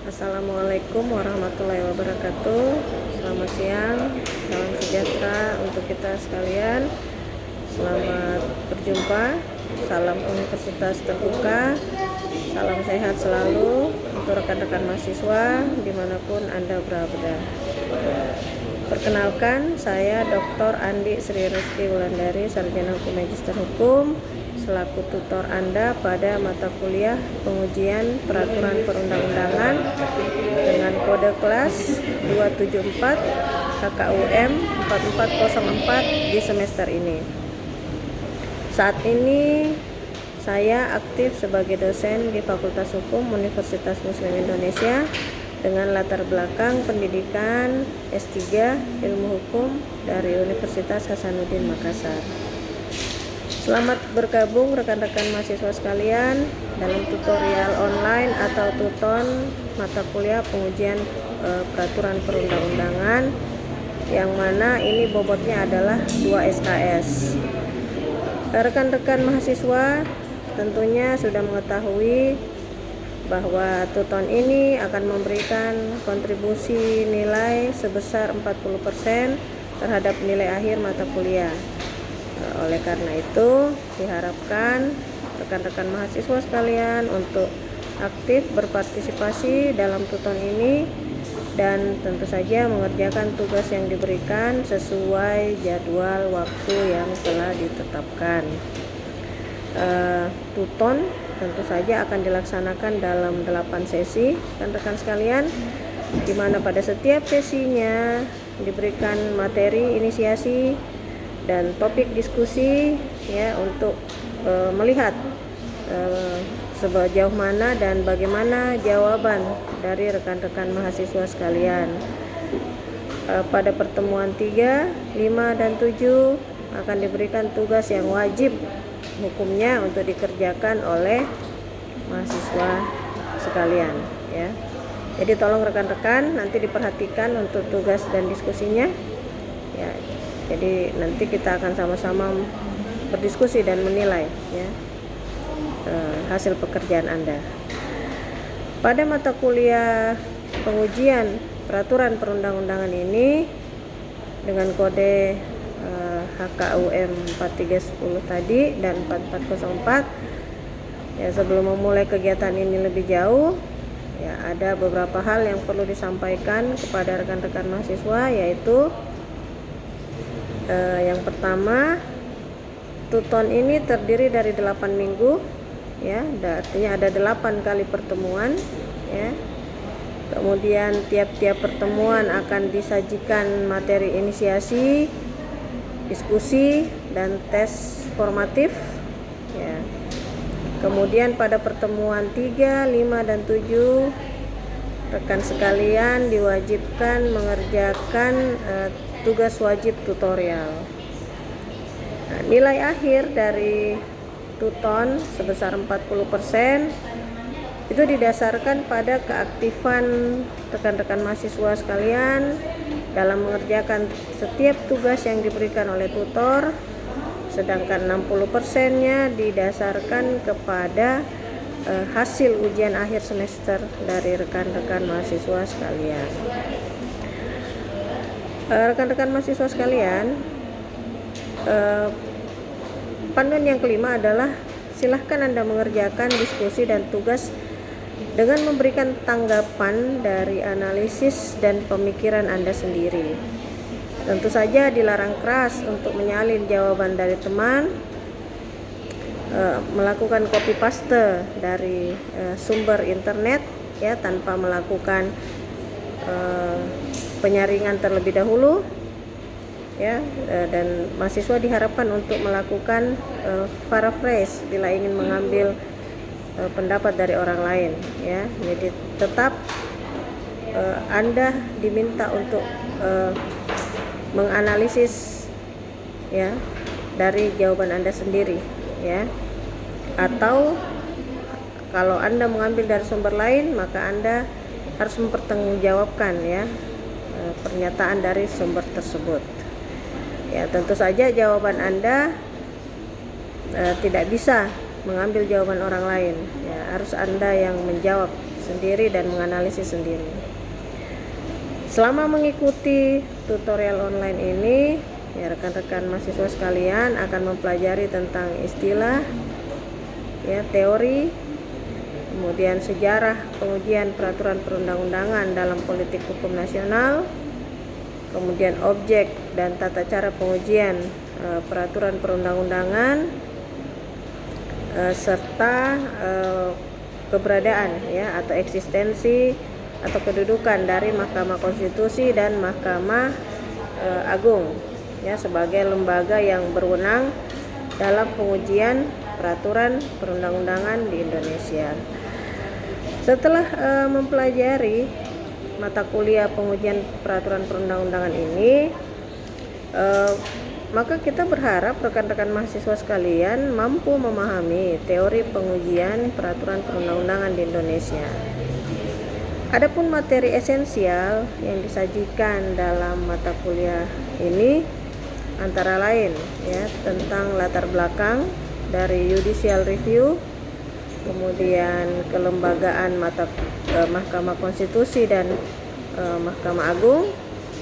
Assalamualaikum warahmatullahi wabarakatuh. Selamat siang, salam sejahtera untuk kita sekalian. Selamat berjumpa. Salam Universitas Terbuka. Salam sehat selalu untuk rekan-rekan mahasiswa dimanapun Anda berada. Perkenalkan, saya Dr. Andi Sri Rizky Wulandari, Sarjana Hukum Magister Hukum, selaku tutor Anda pada mata kuliah pengujian peraturan perundang-undangan dengan kode kelas 274 HKUM 4404 di semester ini. Saat ini saya aktif sebagai dosen di Fakultas Hukum Universitas Muslim Indonesia dengan latar belakang pendidikan S3 Ilmu Hukum dari Universitas Hasanuddin Makassar. Selamat bergabung rekan-rekan mahasiswa sekalian dalam tutorial online atau tuton mata kuliah pengujian peraturan perundang-undangan, yang mana ini bobotnya adalah 2 SKS. Rekan-rekan mahasiswa tentunya sudah mengetahui bahwa tuton ini akan memberikan kontribusi nilai sebesar 40% terhadap nilai akhir mata kuliah. Oleh karena itu, diharapkan rekan-rekan mahasiswa sekalian untuk aktif berpartisipasi dalam tuton ini dan tentu saja mengerjakan tugas yang diberikan sesuai jadwal waktu yang telah ditetapkan. Tuton tentu saja akan dilaksanakan dalam 8 sesi rekan-rekan sekalian, di mana pada setiap sesinya diberikan materi inisiasi dan topik diskusi ya untuk melihat sejauh mana dan bagaimana jawaban dari rekan-rekan mahasiswa sekalian. Pada pertemuan 3, 5, dan 7 akan diberikan tugas yang wajib hukumnya untuk dikerjakan oleh mahasiswa sekalian ya. Jadi tolong rekan-rekan nanti diperhatikan untuk tugas dan diskusinya ya. Jadi nanti kita akan sama-sama berdiskusi dan menilai ya hasil pekerjaan Anda. Pada mata kuliah pengujian peraturan perundang-undangan ini dengan kode HKUM 4310 tadi dan 4404 ya, sebelum memulai kegiatan ini lebih jauh ya, ada beberapa hal yang perlu disampaikan kepada rekan-rekan mahasiswa, yaitu yang pertama, tuton ini terdiri dari 8 minggu ya, artinya ada 8 kali pertemuan ya. Kemudian tiap-tiap pertemuan akan disajikan materi inisiasi, diskusi, dan tes formatif ya. Kemudian pada pertemuan 3, 5, dan 7 rekan sekalian diwajibkan mengerjakan tugas wajib tutorial. Nah, nilai akhir dari tuton sebesar 40% itu didasarkan pada keaktifan rekan-rekan mahasiswa sekalian dalam mengerjakan setiap tugas yang diberikan oleh tutor, sedangkan 60%-nya didasarkan kepada hasil ujian akhir semester dari rekan-rekan mahasiswa sekalian. Rekan-rekan mahasiswa sekalian, panduan yang kelima adalah silahkan Anda mengerjakan diskusi dan tugas dengan memberikan tanggapan dari analisis dan pemikiran Anda sendiri. Tentu saja dilarang keras untuk menyalin jawaban dari teman, melakukan copy paste dari sumber internet ya, tanpa melakukan penyaringan terlebih dahulu ya, dan mahasiswa diharapkan untuk melakukan paraphrase bila ingin mengambil pendapat dari orang lain ya. Jadi tetap Anda diminta untuk menganalisis ya dari jawaban Anda sendiri ya, atau kalau Anda mengambil dari sumber lain maka Anda harus mempertanggungjawabkan ya pernyataan dari sumber tersebut ya. Tentu saja jawaban Anda tidak bisa mengambil jawaban orang lain ya, harus Anda yang menjawab sendiri dan menganalisis sendiri. Selama mengikuti tutorial online ini, ya rekan-rekan mahasiswa sekalian akan mempelajari tentang istilah, ya teori, kemudian sejarah pengujian peraturan perundang-undangan dalam politik hukum nasional, kemudian objek dan tata cara pengujian peraturan perundang-undangan, serta keberadaan ya atau eksistensi atau kedudukan dari Mahkamah Konstitusi dan Mahkamah Agung ya sebagai lembaga yang berwenang dalam pengujian peraturan perundang-undangan di Indonesia. Setelah mempelajari mata kuliah pengujian peraturan perundang-undangan ini, maka kita berharap rekan-rekan mahasiswa sekalian mampu memahami teori pengujian peraturan perundang-undangan di Indonesia. Adapun materi esensial yang disajikan dalam mata kuliah ini antara lain ya tentang latar belakang dari judicial review, kemudian kelembagaan Mahkamah Konstitusi dan Mahkamah Agung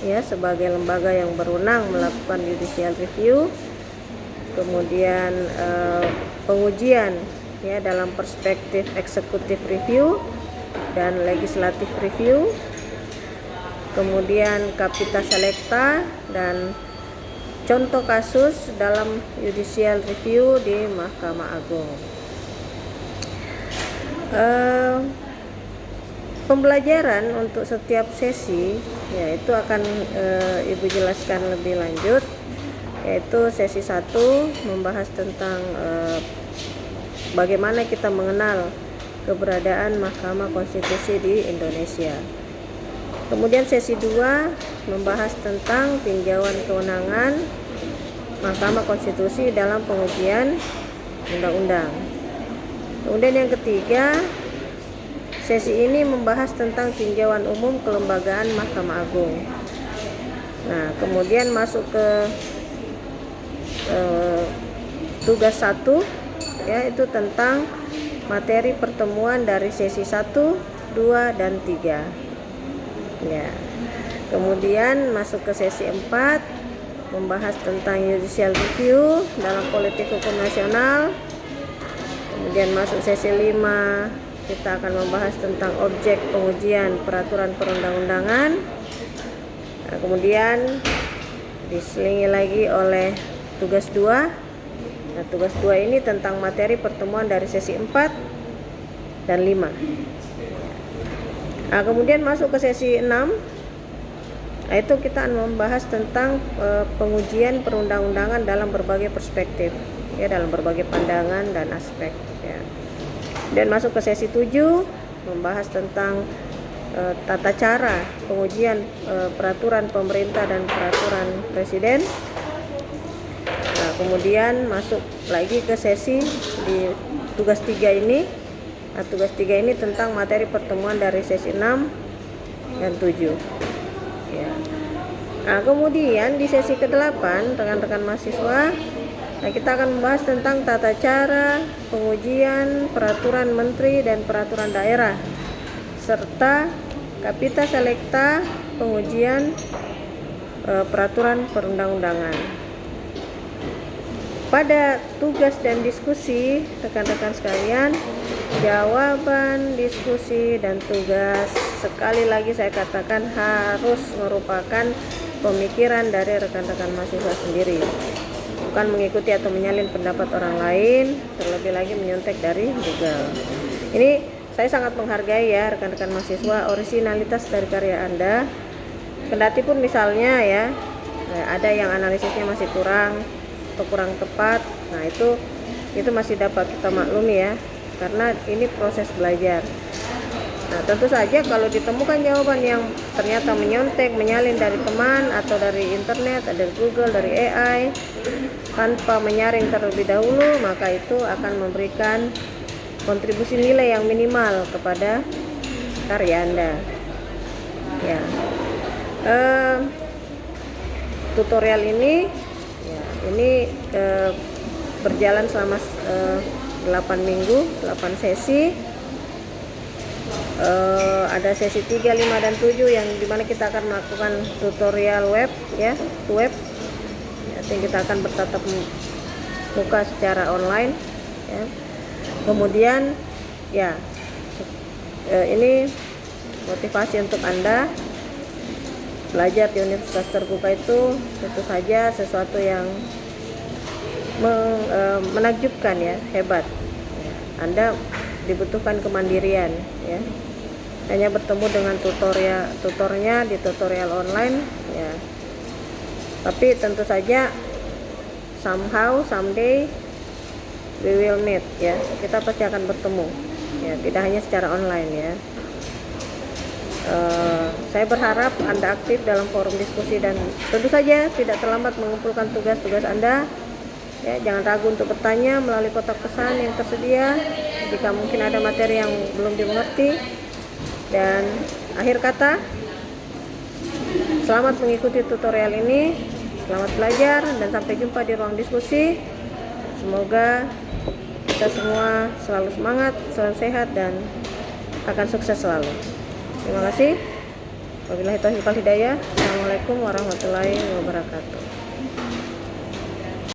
ya sebagai lembaga yang berwenang melakukan judicial review, kemudian pengujian ya dalam perspektif eksekutif review dan legislatif review, kemudian kapita selecta dan contoh kasus dalam judicial review di Mahkamah Agung. Pembelajaran untuk setiap sesi yaitu akan Ibu jelaskan lebih lanjut, yaitu sesi 1 membahas tentang bagaimana kita mengenal keberadaan Mahkamah Konstitusi di Indonesia. Kemudian sesi 2 membahas tentang tinjauan kewenangan Mahkamah Konstitusi dalam pengujian undang-undang. Kemudian yang ketiga, sesi ini membahas tentang tinjauan umum kelembagaan Mahkamah Agung. Nah, kemudian masuk ke tugas 1 ya itu tentang materi pertemuan dari sesi 1, 2 dan 3. Ya. Kemudian masuk ke sesi 4 membahas tentang judicial review dalam politik hukum nasional. Kemudian masuk sesi 5 kita akan membahas tentang objek pengujian peraturan perundang-undangan. Nah, kemudian diselingi lagi oleh tugas 2. Nah, tugas 2 ini tentang materi pertemuan dari sesi 4 dan 5. Nah, kemudian masuk ke sesi 6. Nah, itu kita akan membahas tentang pengujian perundang-undangan dalam berbagai perspektif, ya dalam berbagai pandangan dan aspek, ya. Dan masuk ke sesi 7 membahas tentang tata cara pengujian peraturan pemerintah dan peraturan presiden. Nah, kemudian masuk lagi ke sesi di tugas 3 ini. Nah, tugas 3 ini tentang materi pertemuan dari sesi 6 dan 7. Ya. Nah, kemudian di sesi ke-8 rekan-rekan mahasiswa, nah, kita akan membahas tentang tata cara pengujian peraturan menteri dan peraturan daerah serta kapita selecta pengujian peraturan perundang-undangan. Pada tugas dan diskusi rekan-rekan sekalian, jawaban, diskusi dan tugas sekali lagi saya katakan harus merupakan pemikiran dari rekan-rekan mahasiswa sendiri, bukan mengikuti atau menyalin pendapat orang lain, terlebih lagi menyontek dari Google. Ini saya sangat menghargai ya rekan-rekan mahasiswa originalitas dari karya Anda. Kendati pun misalnya ya ada yang analisisnya masih kurang atau kurang tepat, nah itu masih dapat kita maklumi ya, karena ini proses belajar. Nah, tentu saja kalau ditemukan jawaban yang ternyata menyontek, menyalin dari teman atau dari internet, dari Google, dari AI, tanpa menyaring terlebih dahulu, maka itu akan memberikan kontribusi nilai yang minimal kepada karya Anda. Ya, tutorial ini, ya, ini berjalan selama 8 minggu, 8 sesi. ada sesi 3, 5, dan 7 yang dimana kita akan melakukan tutorial web ya, web. Nanti kita akan bertatap muka secara online ya. Kemudian ya, ini motivasi untuk Anda belajar di universitas terbuka itu tentu saja sesuatu yang menakjubkan ya, hebat. Anda dibutuhkan kemandirian ya. Hanya bertemu dengan tutornya di tutorial online ya. Tapi tentu saja somehow, someday we will meet ya. Kita pasti akan bertemu ya, tidak hanya secara online ya. Saya berharap Anda aktif dalam forum diskusi dan tentu saja tidak terlambat mengumpulkan tugas-tugas Anda ya. Jangan ragu untuk bertanya melalui kotak pesan yang tersedia jika mungkin ada materi yang belum dimengerti. Dan akhir kata, selamat mengikuti tutorial ini, selamat belajar, dan sampai jumpa di ruang diskusi. Semoga kita semua selalu semangat, selalu sehat, dan akan sukses selalu. Terima kasih. Wabillahi taufiq wal hidayah. Assalamualaikum warahmatullahi wabarakatuh.